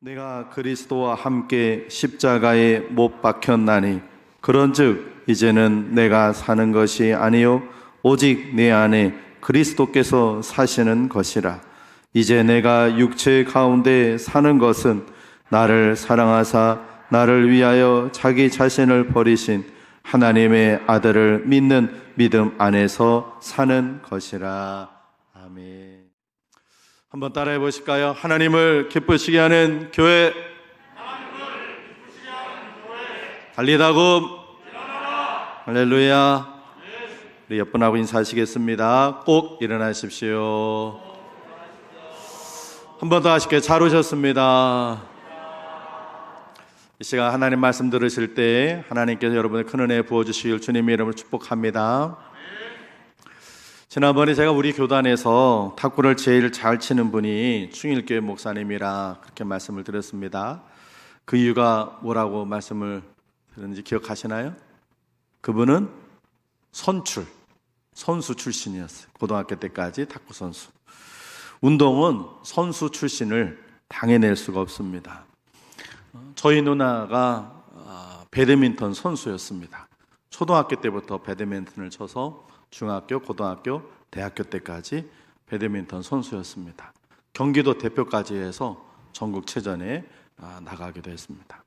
내가 그리스도와 함께 십자가에 못 박혔나니 그런즉 이제는 내가 사는 것이 아니요 오직 내 안에 그리스도께서 사시는 것이라. 이제 내가 육체 가운데 사는 것은 나를 사랑하사 나를 위하여 자기 자신을 버리신 하나님의 아들을 믿는 믿음 안에서 사는 것이라. 아멘. 한번 따라해 보실까요? 하나님을 기쁘시게 하는 교회, 달리다금, 할렐루야. 우리 옆 분하고 인사하시겠습니다. 꼭 일어나십시오. 한 번 더 하실게요. 잘 오셨습니다. 이 시간 하나님 말씀 들으실 때 하나님께서 여러분의 큰 은혜 부어주시길 주님의 이름으로 축복합니다. 지난번에 제가 우리 교단에서 탁구를 제일 잘 치는 분이 충일교회 목사님이라 그렇게 말씀을 드렸습니다. 그 이유가 뭐라고 말씀을 드렸는지 기억하시나요? 그분은 선수 출신이었어요. 고등학교 때까지 탁구 선수. 운동은 선수 출신을 당해낼 수가 없습니다. 저희 누나가 배드민턴 선수였습니다. 초등학교 때부터 배드민턴을 쳐서 중학교, 고등학교, 대학교 때까지 배드민턴 선수였습니다. 경기도 대표까지 해서 전국체전에 나가기도 했습니다.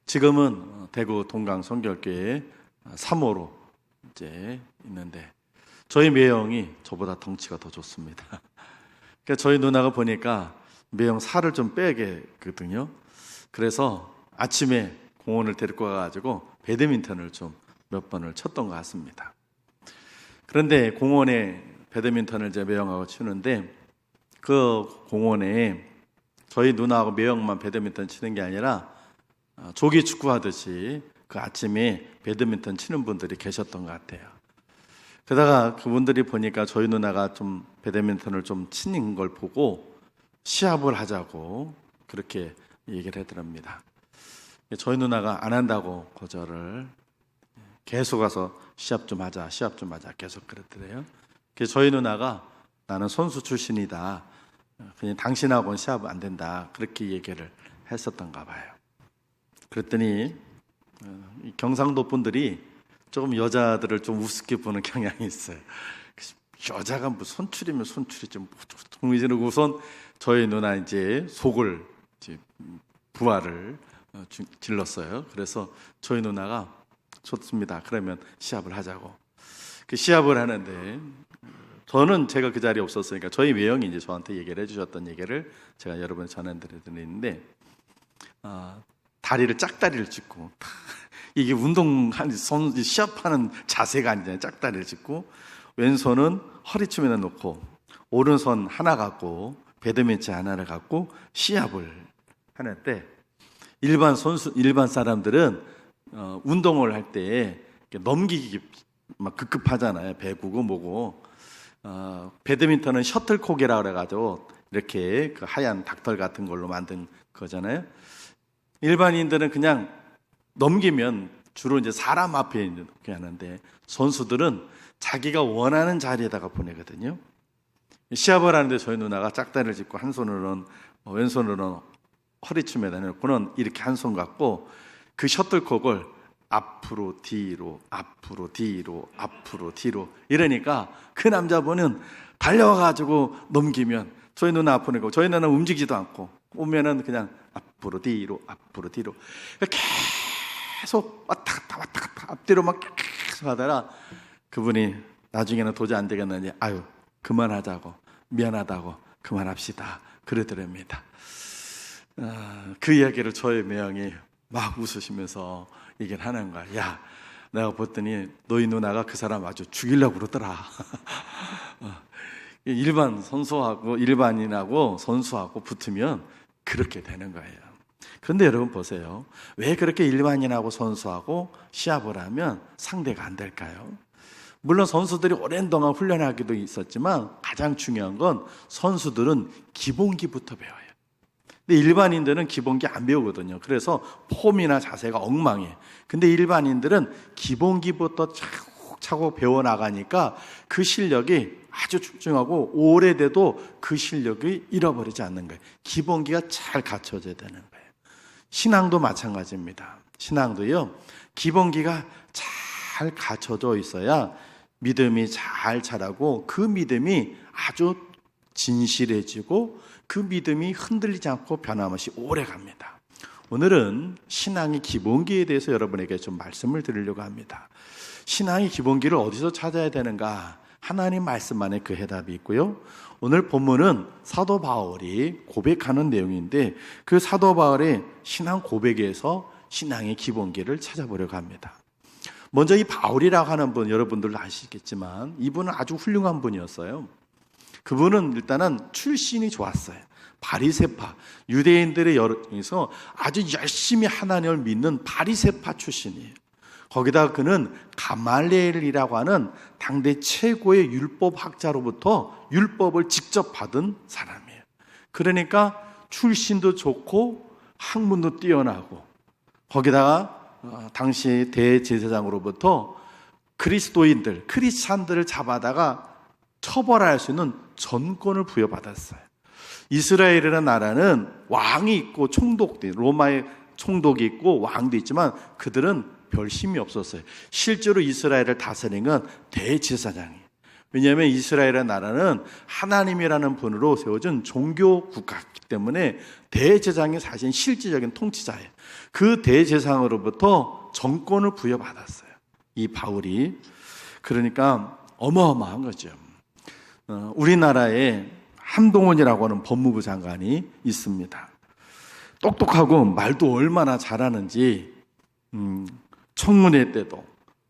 지금은 대구 동강성결교회 3호로 이제 있는데 저희 매형이 저보다 덩치가 더 좋습니다. 그러니까 저희 누나가 보니까 매형 살을 좀 빼야겠거든요. 그래서 아침에 공원을 데리고 가가지고 배드민턴을 좀 몇 번을 쳤던 것 같습니다. 그런데 공원에 배드민턴을 이제 매형하고 치는데 그 공원에 저희 누나하고 매형만 배드민턴 치는 게 아니라 조기 축구 하듯이 그 아침에 배드민턴 치는 분들이 계셨던 것 같아요. 그러다가 그분들이 보니까 저희 누나가 좀 배드민턴을 좀 치는 걸 보고 시합을 하자고 그렇게 얘기를 하더랍니다. 저희 누나가 안 한다고 거절을 계속 가서 시합 좀 하자 계속 그랬더래요. 그래서 저희 누나가 나는 선수 출신이다. 그냥 당신하고는 시합 안 된다. 그렇게 얘기를 했었던가 봐요. 그랬더니 경상도 분들이 조금 여자들을 좀 우습게 보는 경향이 있어요. 여자가 뭐 선출이면 선출이지 우선 저희 누나 이제 속을 이제 부활을 질렀어요. 그래서 저희 누나가 좋습니다. 그러면 시합을 하자고. 그 시합을 하는데 저는 제가 그 자리에 없었으니까 저희 외형이 이제 저한테 얘기를 해주셨던 얘기를 제가 여러분에 전해드리는데 짝다리를 짚고 이게 운동한 시합하는 자세가 아니잖아요. 짝다리를 짚고 왼손은 허리춤에다 놓고 오른손 하나 갖고 배드민턴 하나를 갖고 시합을 하는데 일반 사람들은 운동을 할 때 넘기기 막 급급하잖아요. 배구고 뭐고. 배드민턴은 셔틀콕이라고 그래가지고 이렇게 그 하얀 닭털 같은 걸로 만든 거잖아요. 일반인들은 그냥 넘기면 주로 이제 사람 앞에 이렇게 하는데 선수들은 자기가 원하는 자리에다가 보내거든요. 시합을 하는데 저희 누나가 짝다리를 짚고 한 손으로는 왼손으로는 허리춤에다 놓고는 이렇게 한 손 갖고 그 셔틀콕을 앞으로 뒤로 이러니까 그 남자분은 달려와가지고 넘기면 저희 누나 앞으로 가고 저희 누나는 움직이지도 않고 오면은 그냥 앞으로 뒤로 계속 왔다 갔다 앞뒤로 막 계속 하다가 그분이 나중에는 도저히 안 되겠는지 그만하자고 미안하다고 그만합시다 그러더랍니다. 그 이야기를 저희 매형이 막 웃으시면서 얘기를 하는 거야. 야, 내가 봤더니 너희 누나가 그 사람 아주 죽이려고 그러더라. 일반인하고 선수하고 붙으면 그렇게 되는 거예요. 그런데 여러분 보세요. 왜 그렇게 일반인하고 선수하고 시합을 하면 상대가 안 될까요? 물론 선수들이 오랜 동안 훈련하기도 있었지만 가장 중요한 건 선수들은 기본기부터 배워요. 근데 일반인들은 기본기 안 배우거든요. 그래서 폼이나 자세가 엉망해. 근데 일반인들은 기본기부터 차곡차곡 배워나가니까 그 실력이 아주 출중하고 오래돼도 그 실력이 잃어버리지 않는 거예요. 기본기가 잘 갖춰져야 되는 거예요. 신앙도 마찬가지입니다. 신앙도요, 기본기가 잘 갖춰져 있어야 믿음이 잘 자라고 그 믿음이 아주 진실해지고 그 믿음이 흔들리지 않고 변함없이 오래 갑니다. 오늘은 신앙의 기본기에 대해서 여러분에게 좀 말씀을 드리려고 합니다. 신앙의 기본기를 어디서 찾아야 되는가? 하나님 말씀 안에 그 해답이 있고요. 오늘 본문은 사도 바울이 고백하는 내용인데 그 사도 바울의 신앙 고백에서 신앙의 기본기를 찾아보려고 합니다. 먼저 이 바울이라고 하는 분 여러분들도 아시겠지만 이분은 아주 훌륭한 분이었어요. 그분은 일단은 출신이 좋았어요. 바리새파, 유대인들의 여기서 아주 열심히 하나님을 믿는 바리새파 출신이에요. 거기다가 그는 가말리엘이라고 하는 당대 최고의 율법학자로부터 율법을 직접 받은 사람이에요. 그러니까 출신도 좋고 학문도 뛰어나고 거기다가 당시 대제사장으로부터 그리스도인들, 크리스찬들을 잡아다가 처벌할 수 있는 전권을 부여받았어요. 이스라엘이라는 나라는 왕이 있고 총독도, 로마의 총독이 있고 왕도 있지만 그들은 별 힘이 없었어요. 실제로 이스라엘을 다스린 건 대제사장이에요. 왜냐하면 이스라엘의 나라는 하나님이라는 분으로 세워진 종교 국가이기 때문에 대제사장이 사실 실질적인 통치자예요. 그 대제사장으로부터 정권을 부여받았어요. 이 바울이. 그러니까 어마어마한 거죠. 우리나라에 한동훈이라고 하는 법무부 장관이 있습니다. 똑똑하고 말도 얼마나 잘하는지 청문회 때도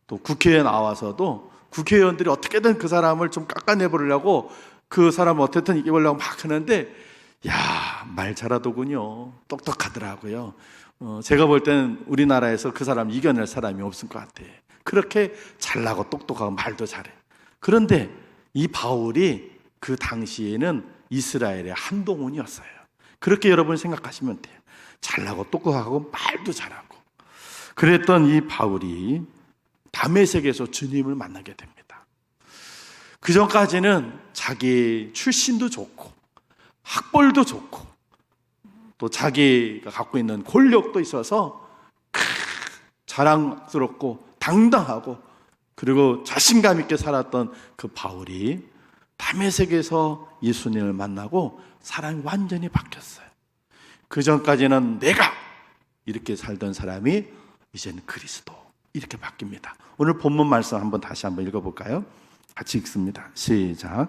또 국회에 나와서도 국회의원들이 어떻게든 그 사람을 좀 깎아내버리려고 그 사람을 어떻게든 이겨보려고 막 하는데 말 잘하더군요. 똑똑하더라고요. 제가 볼 때는 우리나라에서 그 사람 이겨낼 사람이 없을 것 같아요. 그렇게 잘나고 똑똑하고 말도 잘해. 그런데 이 바울이 그 당시에는 이스라엘의 한동훈이었어요. 그렇게 여러분 생각하시면 돼요. 잘나고 똑똑하고 말도 잘하고. 그랬던 이 바울이 다메섹에서 주님을 만나게 됩니다. 그 전까지는 자기 출신도 좋고 학벌도 좋고 또 자기가 갖고 있는 권력도 있어서 자랑스럽고 당당하고 그리고 자신감 있게 살았던 그 바울이 다메섹에서 예수님을 만나고 사람이 완전히 바뀌었어요. 그 전까지는 내가 이렇게 살던 사람이 이제는 그리스도 이렇게 바뀝니다. 오늘 본문 말씀 다시 한번 읽어볼까요? 같이 읽습니다. 시작.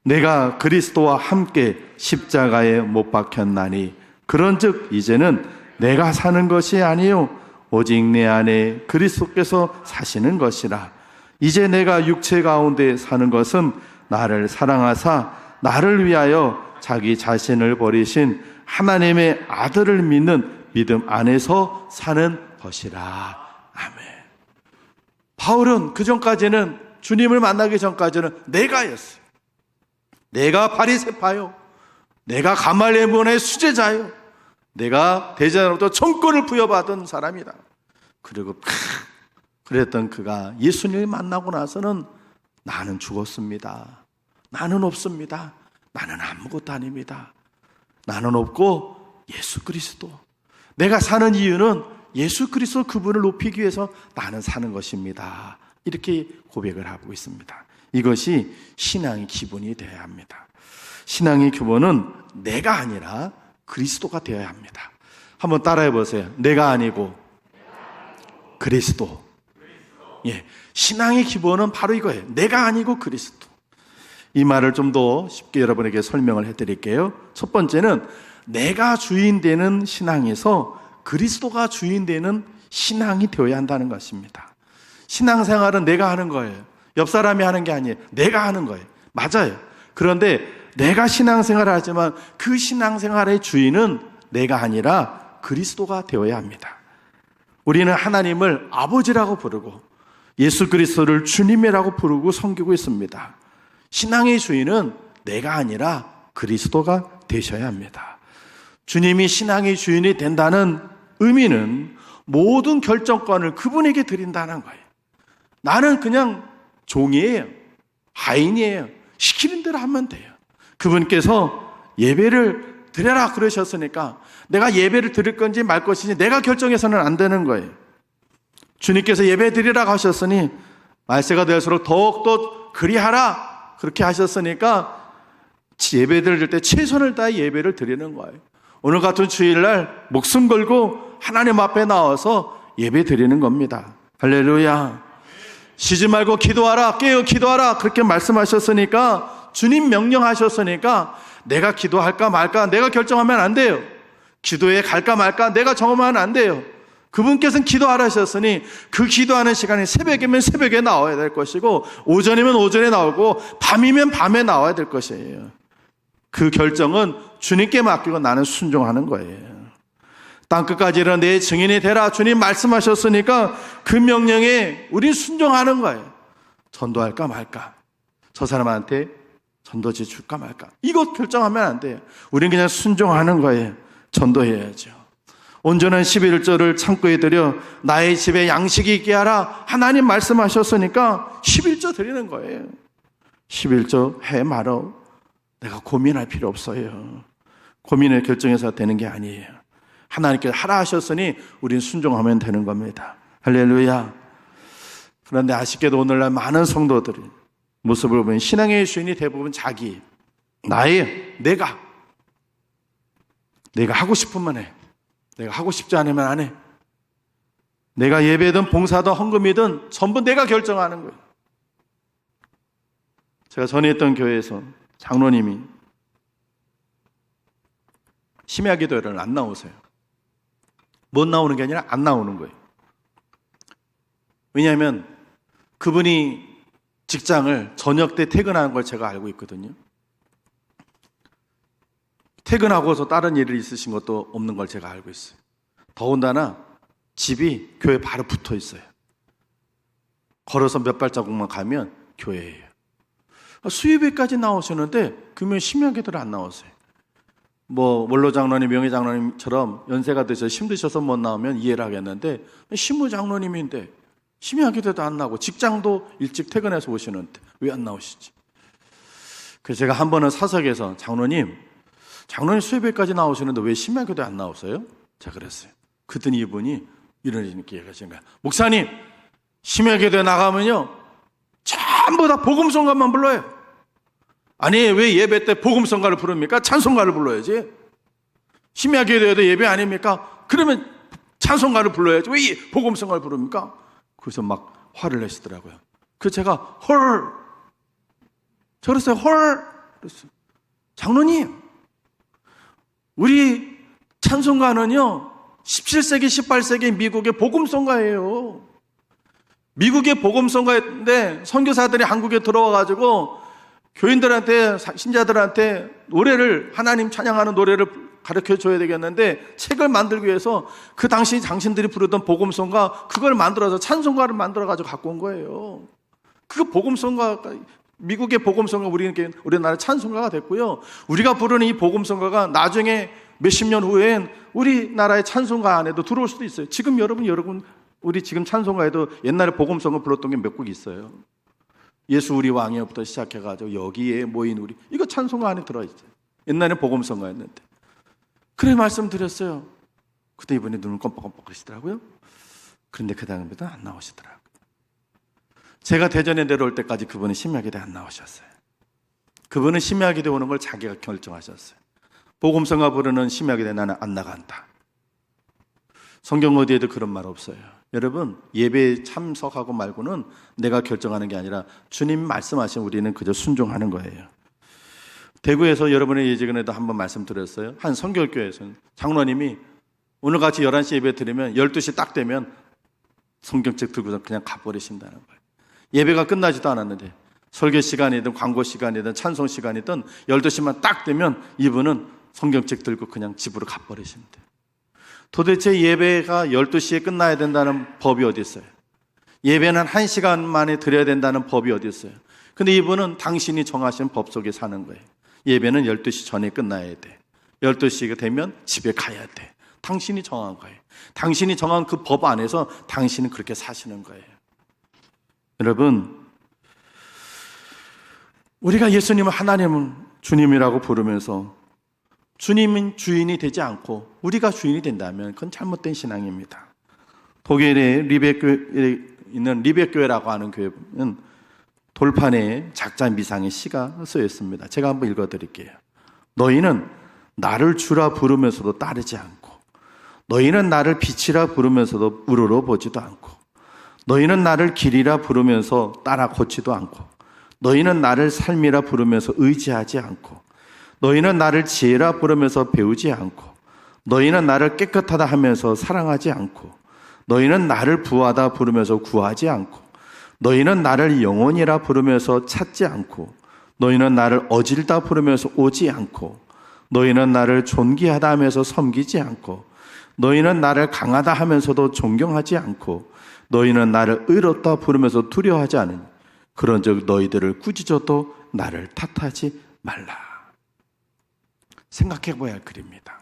내가 그리스도와 함께 십자가에 못 박혔나니 그런즉 이제는 내가 사는 것이 아니요 오직 내 안에 그리스도께서 사시는 것이라. 이제 내가 육체 가운데 사는 것은 나를 사랑하사 나를 위하여 자기 자신을 버리신 하나님의 아들을 믿는 믿음 안에서 사는 것이라. 아멘. 바울은 그 전까지는 주님을 만나기 전까지는 내가였어요. 내가 바리새파요. 내가 가말리엘 문화의 수제자요. 내가 대제사장으로부터 정권을 부여받은 사람이다. 그리고 그랬던 그가 예수님을 만나고 나서는 나는 죽었습니다. 나는 없습니다. 나는 아무것도 아닙니다. 나는 없고 예수 그리스도. 내가 사는 이유는 예수 그리스도 그분을 높이기 위해서 나는 사는 것입니다. 이렇게 고백을 하고 있습니다. 이것이 신앙의 기본이 되어야 합니다. 신앙의 기본은 내가 아니라 그리스도가 되어야 합니다. 한번 따라해 보세요. 내가 아니고 그리스도. 예, 신앙의 기본은 바로 이거예요. 내가 아니고 그리스도. 이 말을 좀 더 쉽게 여러분에게 설명을 해드릴게요. 첫 번째는 내가 주인 되는 신앙에서 그리스도가 주인 되는 신앙이 되어야 한다는 것입니다. 신앙생활은 내가 하는 거예요. 옆 사람이 하는 게 아니에요. 내가 하는 거예요. 맞아요. 그런데 내가 신앙생활을 하지만 그 신앙생활의 주인은 내가 아니라 그리스도가 되어야 합니다. 우리는 하나님을 아버지라고 부르고 예수 그리스도를 주님이라고 부르고 섬기고 있습니다. 신앙의 주인은 내가 아니라 그리스도가 되셔야 합니다. 주님이 신앙의 주인이 된다는 의미는 모든 결정권을 그분에게 드린다는 거예요. 나는 그냥 종이에요. 하인이에요. 시키는 대로 하면 돼요. 그분께서 예배를 드려라 그러셨으니까 내가 예배를 드릴 건지 말 것인지 내가 결정해서는 안 되는 거예요. 주님께서 예배 드리라고 하셨으니 말세가 될수록 더욱더 그리하라 그렇게 하셨으니까 예배 드릴 때 최선을 다해 예배를 드리는 거예요. 오늘 같은 주일날 목숨 걸고 하나님 앞에 나와서 예배 드리는 겁니다. 할렐루야. 쉬지 말고 기도하라, 깨어 기도하라 그렇게 말씀하셨으니까, 주님 명령하셨으니까 내가 기도할까 말까 내가 결정하면 안 돼요. 기도에 갈까 말까 내가 정하면 안 돼요. 그분께서는 기도하라 하셨으니 그 기도하는 시간이 새벽이면 새벽에 나와야 될 것이고 오전이면 오전에 나오고 밤이면 밤에 나와야 될 것이에요. 그 결정은 주님께 맡기고 나는 순종하는 거예요. 땅끝까지 이르러 내 증인이 되라 주님 말씀하셨으니까 그 명령에 우린 순종하는 거예요. 전도할까 말까, 저 사람한테 전도지 줄까 말까, 이것 결정하면 안 돼요. 우린 그냥 순종하는 거예요. 전도해야죠. 온전한 11조를 창고에 들여 나의 집에 양식이 있게 하라 하나님 말씀하셨으니까 11조 드리는 거예요. 11조 해 말어 내가 고민할 필요 없어요. 고민을 결정해서 되는 게 아니에요. 하나님께서 하라 하셨으니 우린 순종하면 되는 겁니다. 할렐루야. 그런데 아쉽게도 오늘날 많은 성도들이 모습을 보면 신앙의 주인이 대부분 자기, 나의, 내가 하고 싶으면 해. 내가 하고 싶지 않으면 안 해. 내가 예배든 봉사든 헌금이든 전부 내가 결정하는 거예요. 제가 전에 있던 교회에서 장로님이 심야 기도회를 안 나오세요. 못 나오는 게 아니라 안 나오는 거예요. 왜냐하면 그분이 직장을 저녁 때 퇴근하는 걸 제가 알고 있거든요. 퇴근하고서 다른 일이 있으신 것도 없는 걸 제가 알고 있어요. 더군다나 집이 교회 바로 붙어 있어요. 걸어서 몇 발자국만 가면 교회예요. 수요일까지 나오시는데 금요일 심야 기도를 안 나오세요. 원로 장로님, 명예 장로님처럼 연세가 드셔서 힘드셔서 못 나오면 이해를 하겠는데 신무 장로님인데 심야 기도도 안 나오고 직장도 일찍 퇴근해서 오시는데 왜 안 나오시지? 그래서 제가 한 번은 사석에서 장로님 수요일까지 나오시는데 왜 심야 기도에 안 나오세요? 제가 그랬어요. 그랬더니 이분이 이런 얘기하시는 거야. 목사님, 심야 기도에 나가면요 전부 다 복음성가만 불러요. 아니 왜 예배 때 복음성가를 부릅니까? 찬송가를 불러야지. 심야 기도에도 예배 아닙니까? 그러면 찬송가를 불러야지. 왜 복음성가를 부릅니까? 그래서 막 화를 내시더라고요. 그래서 제가 헐, 저랬어요. 헐, 그랬어요. 장로님, 우리 찬송가는요 17세기 18세기 미국의 복음성가예요. 미국의 복음성가인데 선교사들이 한국에 들어와가지고 교인들한테, 신자들한테 노래를, 하나님 찬양하는 노래를 가르쳐 줘야 되겠는데 책을 만들기 위해서 그 당시 당신들이 부르던 복음성가 그걸 만들어서 찬송가를 만들어가지고 갖고 온 거예요. 그 복음성가, 미국의 복음성가 우리나라 찬송가가 됐고요. 우리가 부르는 이 복음성가가 나중에 몇십 년 후엔 우리나라의 찬송가 안에도 들어올 수도 있어요. 지금 여러분 우리 지금 찬송가에도 옛날에 복음성가 불렀던 게 몇 곡 있어요. 예수 우리 왕이여부터 시작해가지고 여기에 모인 우리, 이거 찬송가 안에 들어있어요. 옛날에 복음성가였는데. 그래 말씀드렸어요. 그때 이분이 눈을 껌뻑껌뻑 그러시더라고요. 그런데 그 다음에도 안 나오시더라고요. 제가 대전에 내려올 때까지 그분은 심야기도에 안 나오셨어요. 그분은 심야기도에 오는 걸 자기가 결정하셨어요. 복음성가 부르는 심야기도에 나는 안 나간다. 성경 어디에도 그런 말 없어요. 여러분, 예배에 참석하고 말고는 내가 결정하는 게 아니라 주님 말씀하신 우리는 그저 순종하는 거예요. 대구에서 여러분의 예전에도 한번 말씀드렸어요. 한 성결교회에서는 장로님이 오늘같이 11시 예배 드리면 12시 딱 되면 성경책 들고서 그냥 가버리신다는 거예요. 예배가 끝나지도 않았는데 설교 시간이든 광고 시간이든 찬송 시간이든 12시만 딱 되면 이분은 성경책 들고 그냥 집으로 가버리신대요. 도대체 예배가 12시에 끝나야 된다는 법이 어디 있어요? 예배는 1시간 만에 드려야 된다는 법이 어디 있어요? 근데 이분은 당신이 정하신 법 속에 사는 거예요. 예배는 12시 전에 끝나야 돼. 12시가 되면 집에 가야 돼. 당신이 정한 거예요. 당신이 정한 그 법 안에서 당신은 그렇게 사시는 거예요. 여러분, 우리가 예수님을 하나님을 주님이라고 부르면서 주님은 주인이 되지 않고 우리가 주인이 된다면 그건 잘못된 신앙입니다. 독일의 리베교에 있는 리베교회라고 하는 교회는 돌판에 작자 미상의 시가 쓰여 있습니다. 제가 한번 읽어드릴게요. 너희는 나를 주라 부르면서도 따르지 않고, 너희는 나를 빛이라 부르면서도 우러러 보지도 않고, 너희는 나를 길이라 부르면서 따라 걷지도 않고, 너희는 나를 삶이라 부르면서 의지하지 않고, 너희는 나를 지혜라 부르면서 배우지 않고, 너희는 나를 깨끗하다 하면서 사랑하지 않고, 너희는 나를 부하다 부르면서 구하지 않고, 너희는 나를 영혼이라 부르면서 찾지 않고, 너희는 나를 어질다 부르면서 오지 않고, 너희는 나를 존귀하다 하면서 섬기지 않고, 너희는 나를 강하다 하면서도 존경하지 않고, 너희는 나를 의롭다 부르면서 두려워하지 않으니 그런즉 너희들을 꾸짖어도 나를 탓하지 말라. 생각해 봐야 할 글입니다.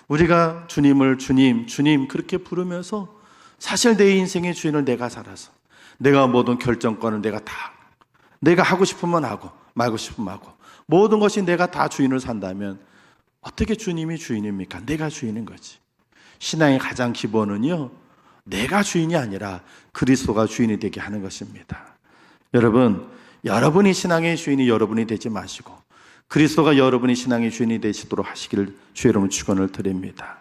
우리가 주님을 주님 그렇게 부르면서 사실 내 인생의 주인을 내가 살아서 내가 모든 결정권을 내가 하고 싶으면 하고 말고 싶으면 하고 모든 것이 내가 다 주인을 산다면 어떻게 주님이 주인입니까? 내가 주인인 거지. 신앙의 가장 기본은요, 내가 주인이 아니라 그리스도가 주인이 되게 하는 것입니다. 여러분, 여러분이 신앙의 주인이 여러분이 되지 마시고 그리스도가 여러분이 신앙의 주인이 되시도록 하시기를 주 여러분 축원을 드립니다.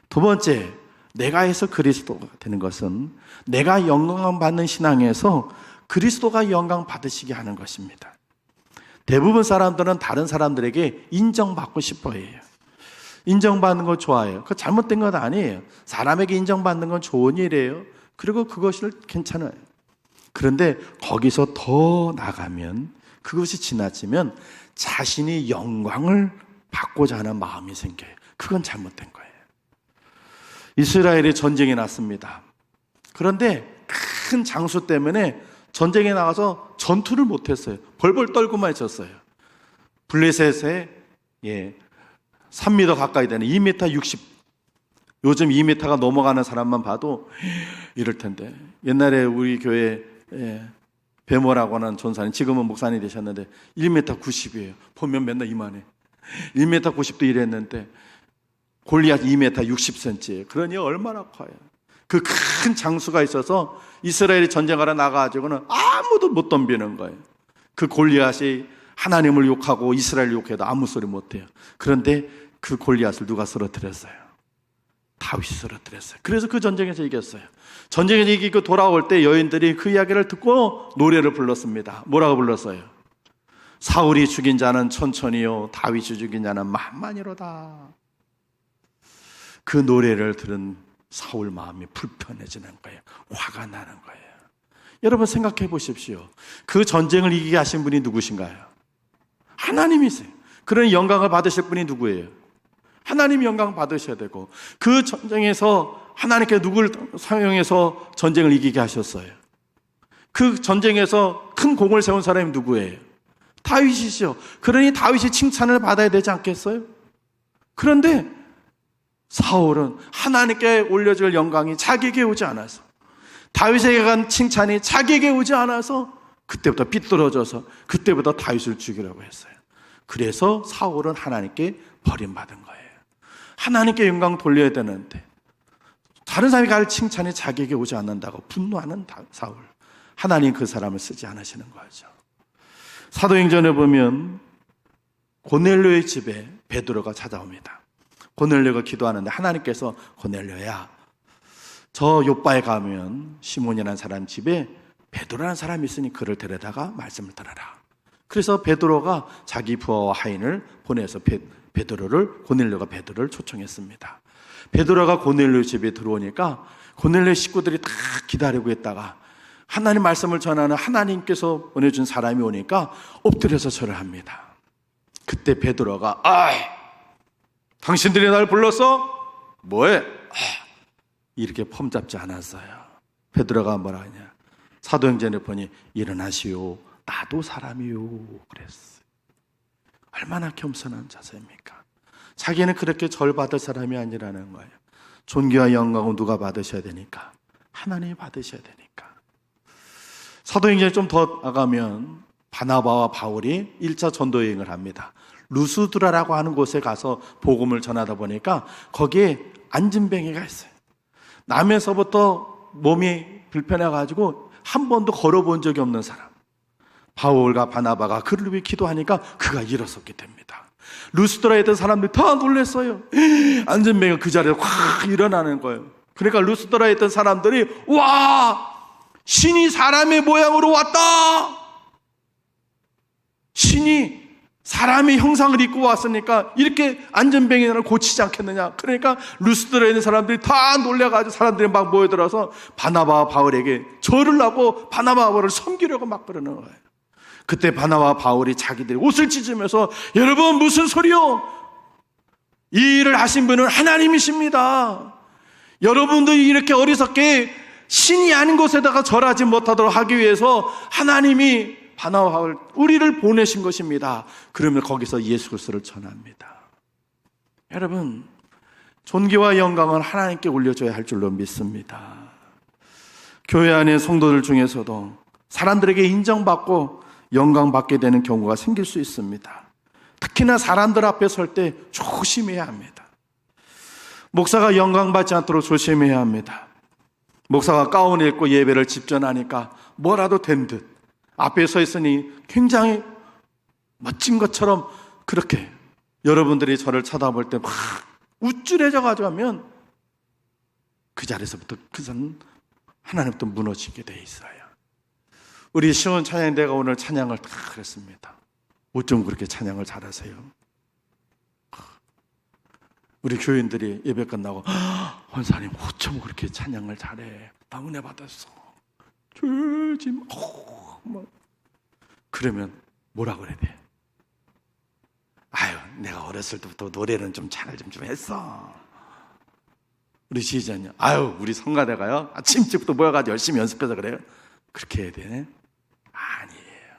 두 번째, 내가 해서 그리스도가 되는 것은 내가 영광 받는 신앙에서 그리스도가 영광 받으시게 하는 것입니다. 대부분 사람들은 다른 사람들에게 인정받고 싶어 해요. 인정받는 거 좋아해요. 그거 잘못된 건 아니에요. 사람에게 인정받는 건 좋은 일이에요. 그리고 그것이 괜찮아요. 그런데 거기서 더 나가면, 그것이 지나치면 자신이 영광을 받고자 하는 마음이 생겨요. 그건 잘못된 거예요. 이스라엘이 전쟁에 났습니다. 그런데 큰 장수 때문에 전쟁에 나가서 전투를 못했어요. 벌벌 떨고만 있었어요. 블레셋에 3m 가까이 되는 2m 60, 요즘 2m가 넘어가는 사람만 봐도 이럴 텐데, 옛날에 우리 교회 배모라고 하는 전사님, 지금은 목사님 되셨는데 1m 90이에요. 보면 맨날 이만해. 1m 90도 이랬는데 골리앗 2m 60cm예요. 그러니 얼마나 커요. 그 큰 장수가 있어서 이스라엘이 전쟁하러 나가가지고는 아무도 못 덤비는 거예요. 그 골리앗이 하나님을 욕하고 이스라엘 욕해도 아무 소리 못해요. 그런데 그 골리앗을 누가 쓰러뜨렸어요? 다윗이 쓰러뜨렸어요. 그래서 그 전쟁에서 이겼어요. 전쟁에서 이기고 돌아올 때 여인들이 그 이야기를 듣고 노래를 불렀습니다. 뭐라고 불렀어요? 사울이 죽인 자는 천천히요, 다윗이 죽인 자는 만만이로다. 그 노래를 들은 사울 마음이 불편해지는 거예요. 화가 나는 거예요. 여러분 생각해 보십시오. 그 전쟁을 이기게 하신 분이 누구신가요? 하나님이세요. 그런 영광을 받으실 분이 누구예요? 하나님 영광 받으셔야 되고, 그 전쟁에서 하나님께 누구를 사용해서 전쟁을 이기게 하셨어요? 그 전쟁에서 큰 공을 세운 사람이 누구예요? 다윗이시죠. 그러니 다윗이 칭찬을 받아야 되지 않겠어요? 그런데 사울은 하나님께 올려줄 영광이 자기에게 오지 않아서, 다윗에게 간 칭찬이 자기에게 오지 않아서 그때부터 삐뚤어져서 그때부터 다윗을 죽이려고 했어요. 그래서 사울은 하나님께 버림받은 거예요. 하나님께 영광 돌려야 되는데 다른 사람이 갈 칭찬이 자기에게 오지 않는다고 분노하는 사울. 하나님 그 사람을 쓰지 않으시는 거죠. 사도행전에 보면 고넬료의 집에 베드로가 찾아옵니다. 고넬료가 기도하는데 하나님께서 고넬료야, 저 요바에 가면 시몬이라는 사람 집에 베드로라는 사람이 있으니 그를 데려다가 말씀을 들어라. 그래서 베드로가 자기 부하와 하인을 보내서 고넬료가 베드로를 초청했습니다. 베드로가 고넬료 집에 들어오니까 고넬료 식구들이 다 기다리고 있다가 하나님 말씀을 전하는 하나님께서 보내준 사람이 오니까 엎드려서 절을 합니다. 그때 베드로가 당신들이 날 불렀어? 뭐해? 이렇게 폼잡지 않았어요. 베드로가 뭐라 하냐? 사도행전에 보니 일어나시오, 나도 사람이요 그랬어요. 얼마나 겸손한 자세입니까? 자기는 그렇게 절받을 사람이 아니라는 거예요. 존귀와 영광은 누가 받으셔야 되니까? 하나님이 받으셔야 되니까. 사도행전에 좀 더 나가면 바나바와 바울이 1차 전도 여행을 합니다. 루스드라라고 하는 곳에 가서 복음을 전하다 보니까 거기에 안진뱅이가 있어요. 남에서부터 몸이 불편해가지고 한 번도 걸어본 적이 없는 사람. 바울과 바나바가 그를 위해 기도하니까 그가 일어섰게 됩니다. 루스드라에 있던 사람들이 다 놀랐어요. 안진뱅이가 그 자리에 확 일어나는 거예요. 그러니까 루스드라에 있던 사람들이 와! 신이 사람의 모양으로 왔다! 신이 사람의 형상을 입고 왔으니까 이렇게 안전병이를 고치지 않겠느냐. 그러니까 루스드라에 있는 사람들이 다 놀래가지고 사람들이 막 모여들어서 바나바와 바울에게 절을 하고 바나바와 바울을 섬기려고 막 그러는 거예요. 그때 바나바와 바울이 자기들이 옷을 찢으면서 여러분 무슨 소리요? 이 일을 하신 분은 하나님이십니다. 여러분들이 이렇게 어리석게 신이 아닌 곳에다가 절하지 못하도록 하기 위해서 하나님이 바나바와 바울 우리를 보내신 것입니다. 그러면 거기서 예수 그리스도를 전합니다. 여러분, 존귀와 영광은 하나님께 올려줘야 할 줄로 믿습니다. 교회 안의 성도들 중에서도 사람들에게 인정받고 영광받게 되는 경우가 생길 수 있습니다. 특히나 사람들 앞에 설 때 조심해야 합니다. 목사가 영광받지 않도록 조심해야 합니다. 목사가 가운 입고 예배를 집전하니까 뭐라도 된 듯 앞에 서 있으니 굉장히 멋진 것처럼 그렇게 여러분들이 저를 쳐다볼 때 막 우쭐해져 가지고 하면 그 자리에서부터 그 선 하나님부터 무너지게 돼 있어요. 우리 시온 찬양대가 오늘 찬양을 다 그랬습니다. 어쩜 그렇게 찬양을 잘하세요? 우리 교인들이 예배 끝나고 원사님 어쩜 그렇게 찬양을 잘해? 나 은혜 받았어. 줄지 뭐. 그러면 뭐라 그래야 돼? 아유, 내가 어렸을 때부터 노래는 좀 잘 좀 했어. 우리 지휘자님, 아유, 우리 성가대가요 아침 일찍부터 모여가지고 열심히 연습해서 그래요. 그렇게 해야 되네? 아니에요.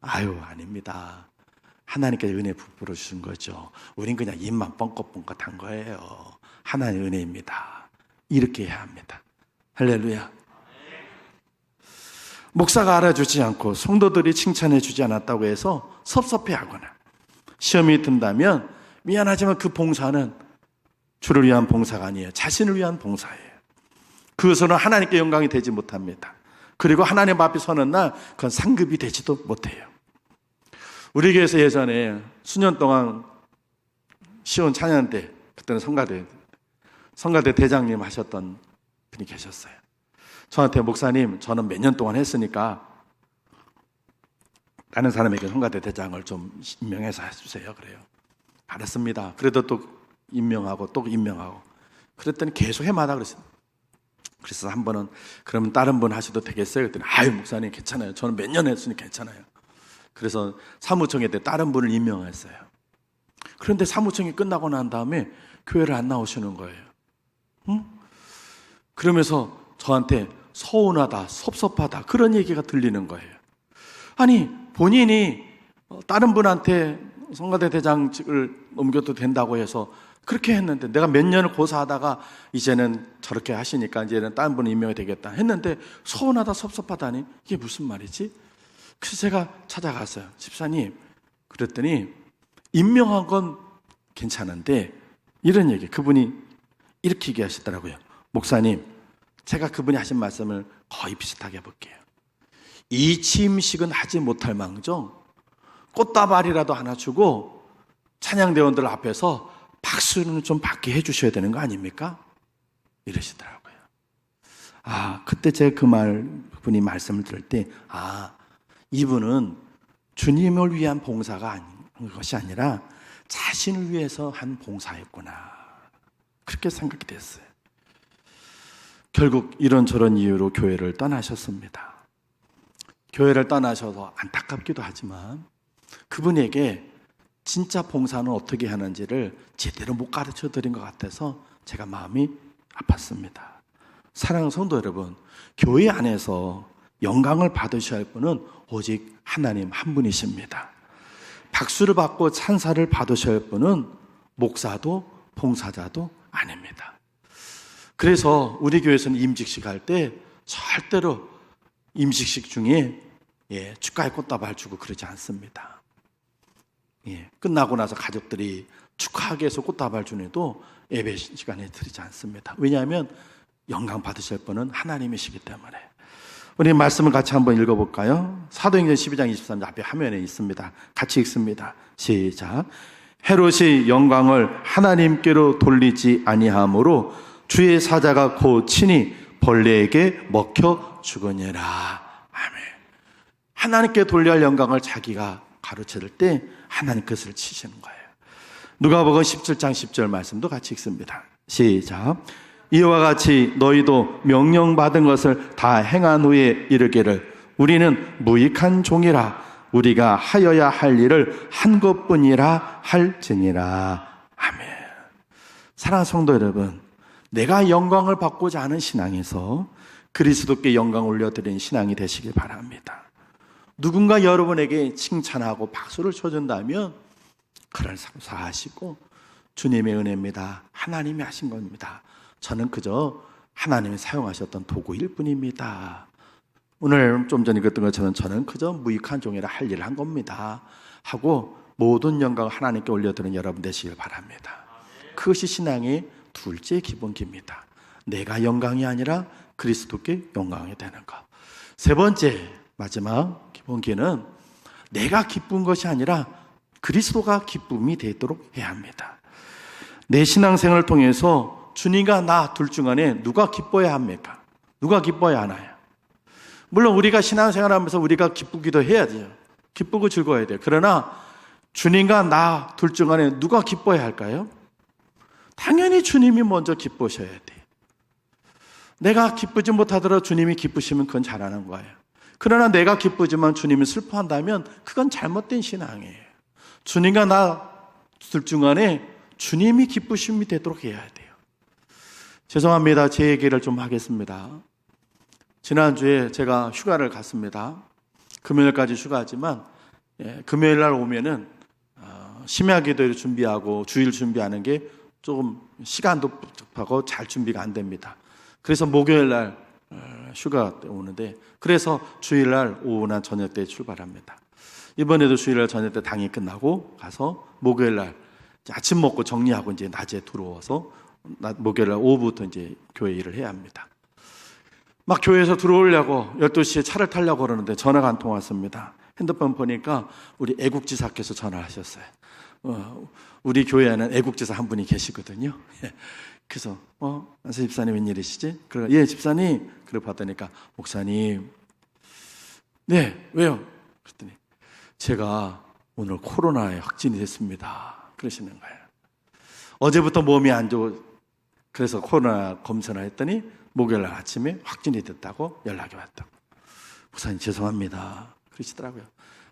아유, 아닙니다. 하나님께서 은혜 부풀어 주신 거죠. 우린 그냥 입만 뻥긋뻥긋 한 거예요. 하나님의 은혜입니다. 이렇게 해야 합니다. 할렐루야. 목사가 알아주지 않고 성도들이 칭찬해 주지 않았다고 해서 섭섭해하거나 시험이 든다면 미안하지만 그 봉사는 주를 위한 봉사가 아니에요. 자신을 위한 봉사예요. 그것은 하나님께 영광이 되지 못합니다. 그리고 하나님 앞에 서는 날 그건 상급이 되지도 못해요. 우리 교회에서 예전에 수년 동안 시온 찬양 때 그때는 성가대 대장님 하셨던 분이 계셨어요. 저한테 목사님 저는 몇 년 동안 했으니까 다른 사람에게 성가대 대장을 좀 임명해서 해주세요. 그래요. 알았습니다. 그래도 또 임명하고 또 임명하고 그랬더니 계속 해마다 그랬어요. 그래서 한 번은 그러면 다른 분 하셔도 되겠어요? 그랬더니 아유 목사님 괜찮아요. 저는 몇 년 했으니 괜찮아요. 그래서 사무총회 때 다른 분을 임명했어요. 그런데 사무총회 끝나고 난 다음에 교회를 안 나오시는 거예요. 응? 그러면서 저한테 서운하다, 섭섭하다 그런 얘기가 들리는 거예요. 아니 본인이 다른 분한테 성가대 대장직을 옮겨도 된다고 해서 그렇게 했는데 내가 몇 년을 고사하다가 이제는 저렇게 하시니까 이제는 다른 분이 임명이 되겠다 했는데 서운하다, 섭섭하다니 이게 무슨 말이지? 그래서 제가 찾아갔어요. 집사님 그랬더니 임명한 건 괜찮은데 이런 얘기 그분이 이렇게 얘기하시더라고요. 목사님 제가 그분이 하신 말씀을 거의 비슷하게 해볼게요. 이 취임식은 하지 못할 망정 꽃다발이라도 하나 주고 찬양대원들 앞에서 박수는 좀 받게 해주셔야 되는 거 아닙니까? 이러시더라고요. 아 그때 제가 그분이 말씀을 들을 때 이분은 주님을 위한 봉사가 아닌 것이 아니라 자신을 위해서 한 봉사였구나 그렇게 생각이 됐어요. 결국 이런저런 이유로 교회를 떠나셨습니다. 교회를 떠나셔서 안타깝기도 하지만 그분에게 진짜 봉사는 어떻게 하는지를 제대로 못 가르쳐 드린 것 같아서 제가 마음이 아팠습니다. 사랑하는 성도 여러분, 교회 안에서 영광을 받으셔야 할 분은 오직 하나님 한 분이십니다. 박수를 받고 찬사를 받으셔야 할 분은 목사도 봉사자도 아닙니다. 그래서 우리 교회에서는 임직식 할 때 절대로 임직식 중에 축가에 꽃다발 주고 그러지 않습니다. 끝나고 나서 가족들이 축하하기 위해서 꽃다발 주는데도 예배 시간에 드리지 않습니다. 왜냐하면 영광 받으실 분은 하나님이시기 때문에. 우리 말씀을 같이 한번 읽어볼까요? 사도행전 12장 23절 앞에 화면에 있습니다. 같이 읽습니다. 시작. 헤롯이 영광을 하나님께로 돌리지 아니하므로 주의 사자가 곧 친히 벌레에게 먹혀 죽으니라. 아멘. 하나님께 돌려야 할 영광을 자기가 가로채를 때 하나님 그것을 치시는 거예요. 누가복음 17장 10절 말씀도 같이 읽습니다. 시작. 이와 같이 너희도 명령받은 것을 다 행한 후에 이르기를 우리는 무익한 종이라 우리가 하여야 할 일을 한 것뿐이라 할지니라. 아멘. 사랑하는 성도 여러분, 내가 영광을 받고자 하는 신앙에서 그리스도께 영광을 올려드리는 신앙이 되시길 바랍니다. 누군가 여러분에게 칭찬하고 박수를 쳐준다면 그럴싸하시고 주님의 은혜입니다. 하나님이 하신 겁니다. 저는 그저 하나님이 사용하셨던 도구일 뿐입니다. 오늘 좀 전에 읽었던 것처럼 저는 그저 무익한 종이라 할 일을 한 겁니다 하고 모든 영광을 하나님께 올려드리는 여러분 되시길 바랍니다. 그것이 신앙의 둘째 기본기입니다. 내가 영광이 아니라 그리스도께 영광이 되는 것. 세 번째 마지막 기본기는 내가 기쁜 것이 아니라 그리스도가 기쁨이 되도록 해야 합니다. 내 신앙생활을 통해서 주님과 나 둘 중 안에 누가 기뻐야 합니까? 누가 기뻐야 하나요? 물론 우리가 신앙생활하면서 우리가 기쁘기도 해야죠. 기쁘고 즐거워야 돼요. 그러나 주님과 나 둘 중 안에 누가 기뻐야 할까요? 당연히 주님이 먼저 기쁘셔야 돼요. 내가 기쁘지 못하더라도 주님이 기쁘시면 그건 잘하는 거예요. 그러나 내가 기쁘지만 주님이 슬퍼한다면 그건 잘못된 신앙이에요. 주님과 나 둘 중 안에 주님이 기쁘심이 되도록 해야 돼요. 죄송합니다. 제 얘기를 좀 하겠습니다. 지난주에 제가 휴가를 갔습니다. 금요일까지 휴가지만 금요일 날 오면은 심야 기도를 준비하고 주일 준비하는 게 조금 시간도 부족하고 잘 준비가 안 됩니다. 그래서 목요일 날 휴가 때 오는데 그래서 주일 날 오후나 저녁 때 출발합니다. 이번에도 주일 날 저녁 때 당일 끝나고 가서 목요일 날 아침 먹고 정리하고 이제 낮에 들어와서 목요일 날 오후부터 이제 교회 일을 해야 합니다. 막 교회에서 들어오려고 12시에 차를 타려고 그러는데 전화가 한 통 왔습니다. 핸드폰 보니까 우리 애국지사께서 전화하셨어요. 우리 교회에는 애국지사 한 분이 계시거든요. 그래서 안수 집사님 웬일이시지? 그래, 예 집사님. 그래 봤더니까 목사님. 네 왜요? 그랬더니 제가 오늘 코로나에 확진이 됐습니다. 그러시는 거예요. 어제부터 몸이 안 좋고 그래서 코로나 검사를 했더니 목요일 날 아침에 확진이 됐다고 연락이 왔다고. 목사님 죄송합니다. 그러시더라고요.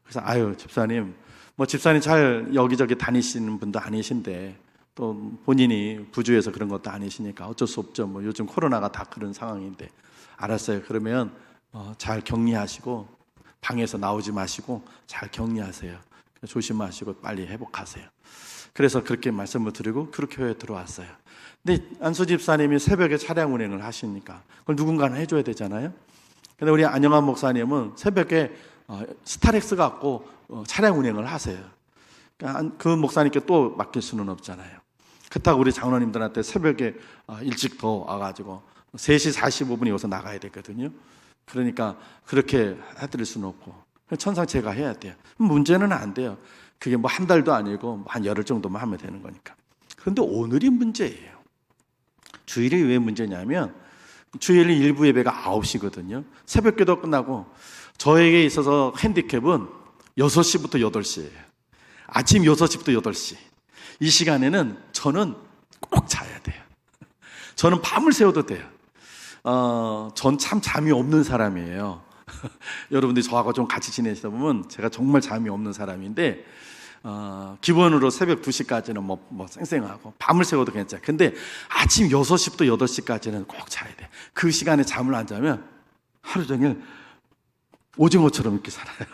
그래서 아유 집사님 뭐 집사님 잘 여기저기 다니시는 분도 아니신데 또 본인이 부주에서 그런 것도 아니시니까 어쩔 수 없죠. 뭐 요즘 코로나가 다 그런 상황인데 알았어요. 그러면 잘 격리하시고 방에서 나오지 마시고 잘 격리하세요. 조심하시고 빨리 회복하세요. 그래서 그렇게 말씀을 드리고 그렇게 교회에 들어왔어요. 근데 안수 집사님이 새벽에 차량 운행을 하시니까 그걸 누군가는 해줘야 되잖아요. 근데 우리 안영환 목사님은 새벽에 스타렉스 갖고 차량 운행을 하세요. 그러니까 그 목사님께 또 맡길 수는 없잖아요. 그렇다고 우리 장로님들한테 새벽에 일찍 더 와가지고 3시 45분에 여기서 나가야 되거든요. 그러니까 그렇게 해드릴 수는 없고 천상 제가 해야 돼요. 문제는 안 돼요. 그게 뭐 한 달도 아니고 한 열흘 정도만 하면 되는 거니까. 그런데 오늘이 문제예요. 주일이 왜 문제냐면 주일 일부 예배가 9시거든요. 새벽 기도 끝나고 저에게 있어서 핸디캡은 6시부터 8시예요. 아침 6시부터 8시. 이 시간에는 저는 꼭 자야 돼요. 저는 밤을 새워도 돼요. 전 참 잠이 없는 사람이에요. 여러분들이 저하고 좀 같이 지내시다 보면 제가 정말 잠이 없는 사람인데 기본으로 새벽 2시까지는 뭐 쌩쌩하고 밤을 새워도 괜찮아요. 근데 아침 6시부터 8시까지는 꼭 자야 돼. 그 시간에 잠을 안 자면 하루 종일 오징어처럼 이렇게 살아요.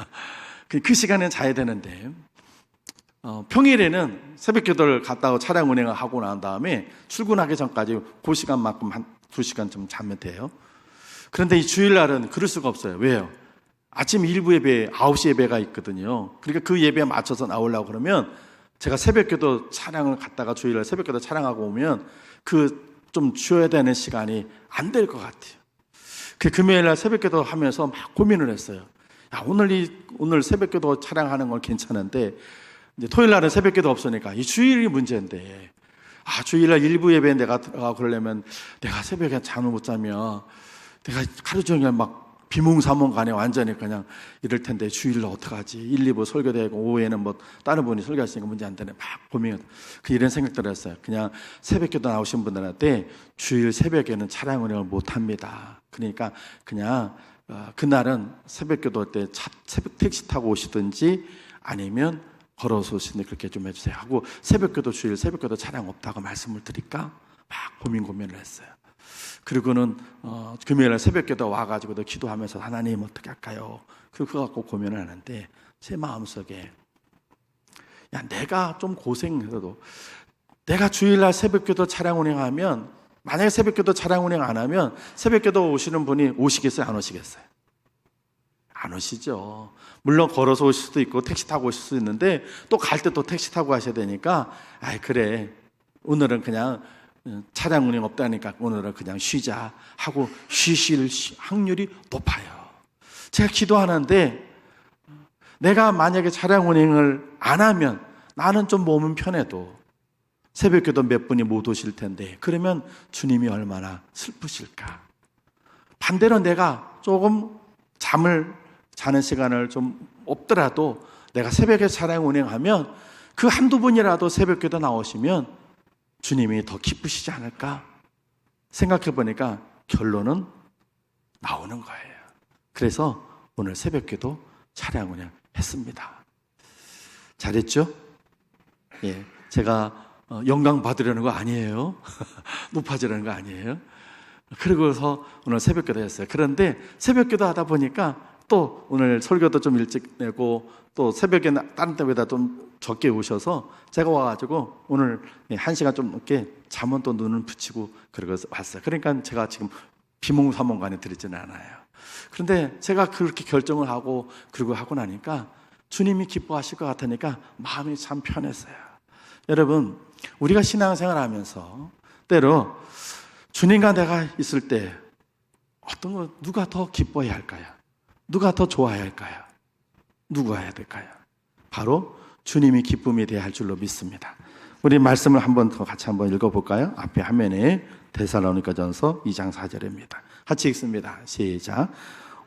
그 시간에 자야 되는데 평일에는 새벽 기도를 갔다가 차량 운행을 하고 난 다음에 출근하기 전까지 그 시간만큼 한 2시간 좀 자면 돼요. 그런데 이 주일날은 그럴 수가 없어요. 왜요? 아침 일부 예배 9시 예배가 있거든요. 그러니까 그 예배에 맞춰서 나오려고 그러면 제가 새벽기도 차량을 갔다가 주일날 새벽기도 차량하고 오면 그 좀 쉬어야 되는 시간이 안 될 것 같아요. 그 금요일날 새벽기도 하면서 막 고민을 했어요. 야, 오늘 새벽기도 차량하는 건 괜찮은데 이제 토요일날은 새벽기도 없으니까 이 주일이 문제인데, 주일날 일부 예배에 내가 들어가고 그러려면 내가 새벽에 잠을 못 자면 내가 하루 종일 막 비몽사몽간에 완전히 그냥 이럴 텐데 주일날 어떡하지? 1, 2부 설교되고 오후에는 뭐 다른 분이 설교하시니까 문제 안 되네. 막 고민. 이런 생각들을 했어요. 그냥 새벽기도 나오신 분들한테 주일 새벽에는 차량 운행을 못 합니다. 그러니까 그냥 그날은 새벽기도 할 때 새벽 택시 타고 오시든지 아니면 걸어서 오시는데 그렇게 좀 해주세요 하고, 새벽기도 주일 새벽기도 차량 없다고 말씀을 드릴까? 막 고민을 했어요. 그리고는 금요일날 새벽기도 와가지고도 기도하면서 하나님 어떻게 할까요? 그거 갖고 고민을 하는데 제 마음속에, 야, 내가 좀 고생해도 내가 주일날 새벽기도 차량 운행하면, 만약에 새벽기도 차량 운행 안 하면 새벽기도 오시는 분이 오시겠어요? 안 오시겠어요? 안 오시죠. 물론 걸어서 오실 수도 있고 택시 타고 오실 수도 있는데 또 갈 때 또 택시 타고 가셔야 되니까, 그래 오늘은 그냥 차량 운행 없다니까 오늘은 그냥 쉬자 하고 쉬실 확률이 높아요. 제가 기도하는데 내가 만약에 차량 운행을 안 하면 나는 좀 몸은 편해도 새벽기도 몇 분이 못 오실 텐데 그러면 주님이 얼마나 슬프실까. 반대로 내가 조금 잠을 자는 시간을 좀 없더라도 내가 새벽에 차량 운행하면 그 한두 분이라도 새벽기도 나오시면 주님이 더 기쁘시지 않을까 생각해 보니까 결론은 나오는 거예요. 그래서 오늘 새벽기도 차량 운행했습니다. 잘했죠? 예, 제가 영광 받으려는 거 아니에요. 높아지려는 거 아니에요. 그러고서 오늘 새벽기도 했어요. 그런데 새벽기도 하다 보니까 또 오늘 설교도 좀 일찍 내고 또 새벽에 다른 때보다 좀 적게 오셔서 제가 와가지고 오늘 1시간 좀 넘게 잠은 또 눈을 붙이고 그러고 왔어요. 그러니까 제가 지금 비몽사몽간에 들리지는 않아요. 그런데 제가 그렇게 결정을 하고 그러고 하고 나니까 주님이 기뻐하실 것 같으니까 마음이 참 편했어요. 여러분, 우리가 신앙생활 하면서 때로 주님과 내가 있을 때 어떤 거 누가 더 기뻐해야 할까요? 누가 더 좋아해야 할까요? 누가 해야 될까요? 바로 주님이 기쁨이 되어야 할 줄로 믿습니다. 우리 말씀을 한번 더 같이 한번 읽어볼까요? 앞에 화면에 데살로니가전서 2장 4절입니다. 같이 읽습니다. 시작.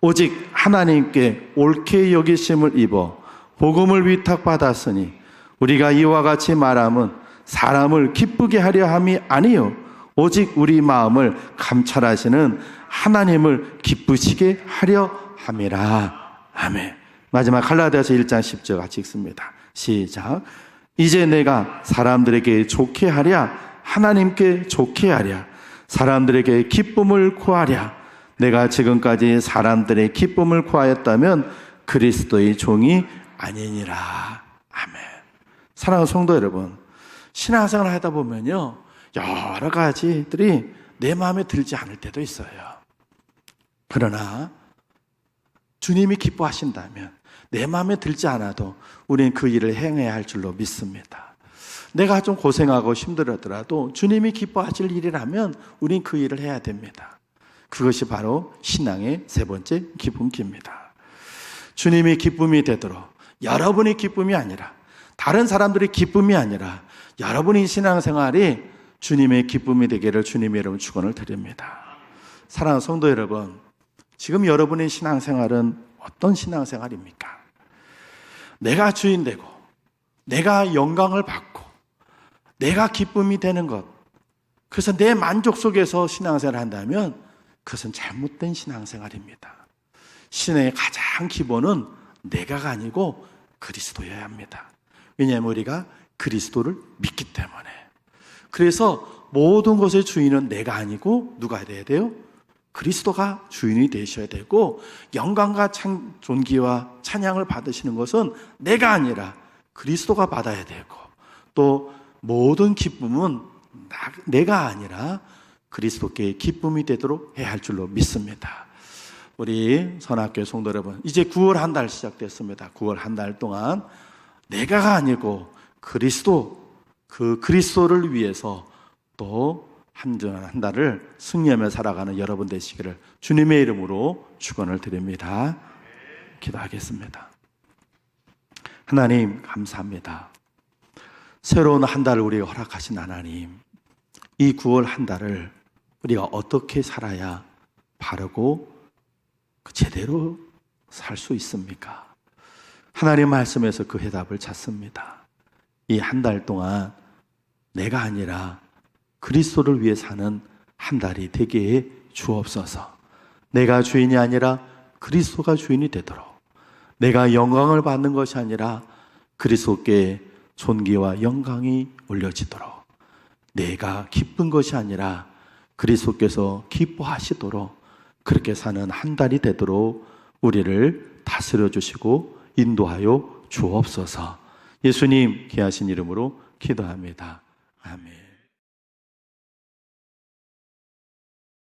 오직 하나님께 옳게 여기심을 입어 복음을 위탁받았으니 우리가 이와 같이 말함은 사람을 기쁘게 하려 함이 아니요 오직 우리 마음을 감찰하시는 하나님을 기쁘시게 하려 함이라. 아멘. 마지막 갈라디아서 1장 10절 같이 읽습니다. 시작. 이제 내가 사람들에게 좋게 하랴 하나님께 좋게 하랴 사람들에게 기쁨을 구하랴. 내가 지금까지 사람들의 기쁨을 구하였다면 그리스도의 종이 아니니라. 아멘. 사랑하는 성도 여러분, 신앙생활을 하다 보면요 여러 가지들이 내 마음에 들지 않을 때도 있어요. 그러나 주님이 기뻐하신다면 내 마음에 들지 않아도 우리는 그 일을 행해야 할 줄로 믿습니다. 내가 좀 고생하고 힘들었더라도 주님이 기뻐하실 일이라면 우리는 그 일을 해야 됩니다. 그것이 바로 신앙의 세 번째 기쁨기입니다. 주님이 기쁨이 되도록 여러분의 기쁨이 아니라 다른 사람들의 기쁨이 아니라 여러분의 신앙생활이 주님의 기쁨이 되기를 주님의 이름으로 축원을 드립니다. 사랑하는 성도 여러분, 지금 여러분의 신앙생활은 어떤 신앙생활입니까? 내가 주인 되고 내가 영광을 받고 내가 기쁨이 되는 것, 그래서 내 만족 속에서 신앙생활을 한다면 그것은 잘못된 신앙생활입니다. 신앙의 가장 기본은 내가가 아니고 그리스도여야 합니다. 왜냐하면 우리가 그리스도를 믿기 때문에. 그래서 모든 것의 주인은 내가 아니고 누가 돼야 돼요? 그리스도가 주인이 되셔야 되고, 영광과 존귀와 찬양을 받으시는 것은 내가 아니라 그리스도가 받아야 되고, 또 모든 기쁨은 내가 아니라 그리스도께 기쁨이 되도록 해야 할 줄로 믿습니다. 우리 선학교 성도 여러분, 이제 9월 한 달 시작됐습니다. 9월 한 달 동안 내가가 아니고 그리스도, 그 그리스도를 위해서 또 한 달을 승리하며 살아가는 여러분 되시기를 주님의 이름으로 축원을 드립니다. 기도하겠습니다. 하나님 감사합니다. 새로운 한 달을 우리가 허락하신 하나님, 이 9월 한 달을 우리가 어떻게 살아야 바르고 제대로 살 수 있습니까? 하나님 말씀에서 그 해답을 찾습니다. 이 한 달 동안 내가 아니라 그리스도를 위해 사는 한 달이 되게 해 주옵소서. 내가 주인이 아니라 그리스도가 주인이 되도록, 내가 영광을 받는 것이 아니라 그리스도께 존귀와 영광이 올려지도록, 내가 기쁜 것이 아니라 그리스도께서 기뻐하시도록 그렇게 사는 한 달이 되도록 우리를 다스려 주시고 인도하여 주옵소서. 예수님 귀하신 이름으로 기도합니다. 아멘.